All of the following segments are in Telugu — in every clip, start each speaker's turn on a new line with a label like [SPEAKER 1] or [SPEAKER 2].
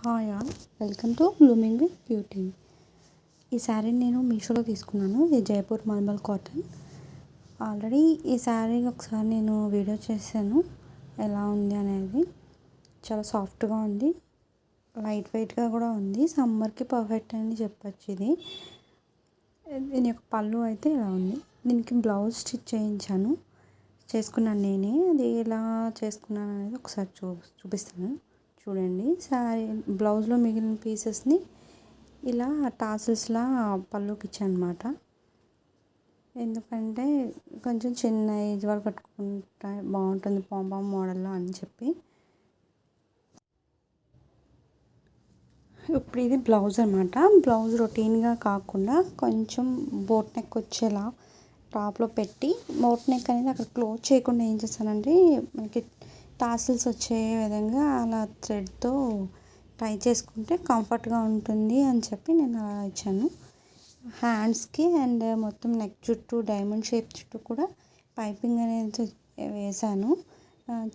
[SPEAKER 1] Hi all, welcome to blooming with beauty. ఈ శారీని నేను మీషోలో తీసుకున్నాను. ఇది జైపూర్ మల్మల్ కాటన్. ఆల్రెడీ ఈ శారీ ఒకసారి నేను వీడియో చేశాను, ఎలా ఉంది అనేది. చాలా సాఫ్ట్గా ఉంది, లైట్ వెయిట్గా కూడా ఉంది. సమ్మర్కి పర్ఫెక్ట్ అని చెప్పచ్చు. దీని యొక్క పళ్ళు అయితే ఇలా ఉంది. దీనికి బ్లౌజ్ స్టిచ్ చేసుకున్నాను నేనే. అది ఎలా చేసుకున్నాను అనేది ఒకసారి చూపిస్తాను చూడండి. శారీ బ్లౌజ్లో మిగిలిన పీసెస్ని ఇలా టాసిల్స్లా పళ్ళుకి ఇచ్చాను అనమాట. ఎందుకంటే కొంచెం చిన్న ఏజ్ వాళ్ళు కట్టుకుంటే బాగుంటుంది పాంపామ్ మోడల్లో అని చెప్పి. ఇప్పుడు ఇది బ్లౌజ్ అనమాట. బ్లౌజ్ రొటీన్గా కాకుండా కొంచెం బోట్ నెక్ వచ్చేలా టాప్లో పెట్టి, బోట్ నెక్ అనేది అక్కడ క్లోజ్ చేయకుండా ఏం చేస్తానంటే మనకి టాసిల్స్ వచ్చే విధంగా అలా థ్రెడ్తో టై చేసుకుంటే కంఫర్ట్గా ఉంటుంది అని చెప్పి నేను అలా ఇచ్చాను. హ్యాండ్స్కి అండ్ మొత్తం నెక్ చుట్టూ డైమండ్ షేప్ చుట్టూ కూడా పైపింగ్ అనేది వేసాను.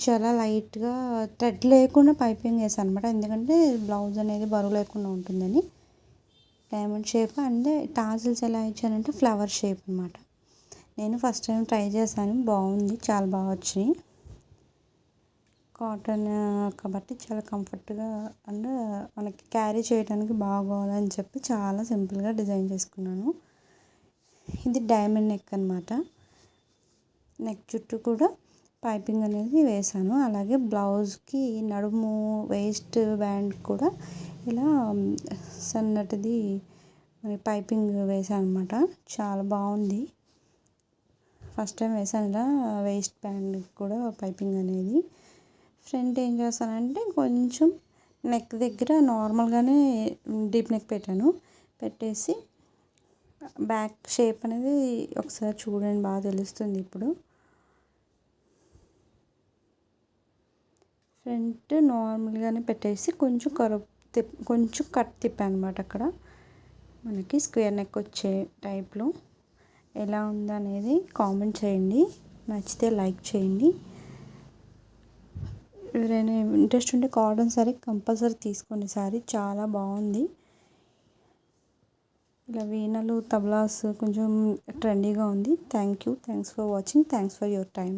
[SPEAKER 1] చాలా లైట్గా థ్రెడ్ లేకుండా పైపింగ్ వేసాను అనమాట. ఎందుకంటే బ్లౌజ్ అనేది బరువు లేకుండా ఉంటుందని. డైమండ్ షేప్ అండ్ టాసిల్స్ ఎలా ఇచ్చానంటే ఫ్లవర్ షేప్ అనమాట. నేను ఫస్ట్ టైం ట్రై చేశాను, బాగుంది, చాలా బాగా వచ్చినాయి. కాటన్ కాబట్టి చాలా కంఫర్ట్గా అండ్ మనకి క్యారీ చేయడానికి బాగోవాలని చెప్పి చాలా సింపుల్గా డిజైన్ చేసుకున్నాను. ఇది డైమండ్ నెక్ అనమాట. నెక్ చుట్టూ కూడా పైపింగ్ అనేది వేసాను. అలాగే బ్లౌజ్కి నడుము వేస్ట్ బ్యాండ్ కూడా ఇలా సన్నటిది పైపింగ్ వేసాను అనమాట. చాలా బాగుంది. ఫస్ట్ టైం వేసాను ఇలా వేస్ట్ బ్యాండ్ కూడా పైపింగ్ అనేది. ఫ్రంట్ ఏం చేస్తానంటే కొంచెం నెక్ దగ్గర నార్మల్గానే డీప్ నెక్ పెట్టేసి బ్యాక్ షేప్ అనేది ఒకసారి చూడండి, బాగా తెలుస్తుంది. ఇప్పుడు ఫ్రంట్ నార్మల్గానే పెట్టేసి కొంచెం కొంచెం కట్ తిప్పాను అనమాట. అక్కడ మనకి స్క్వేర్ నెక్ వచ్చే టైప్లో ఎలా ఉందనేది కామెంట్ చేయండి. నచ్చితే లైక్ చేయండి. ఎవరైనా ఇంట్రెస్ట్ ఉంటే కాటన్ శారీ కంపల్సరీ తీసుకోండి. శారీ చాలా బాగుంది. ఇలా వీణలు తబలాస్ కొంచెం ట్రెండీగా ఉంది. Thanks for watching. Thanks for your time.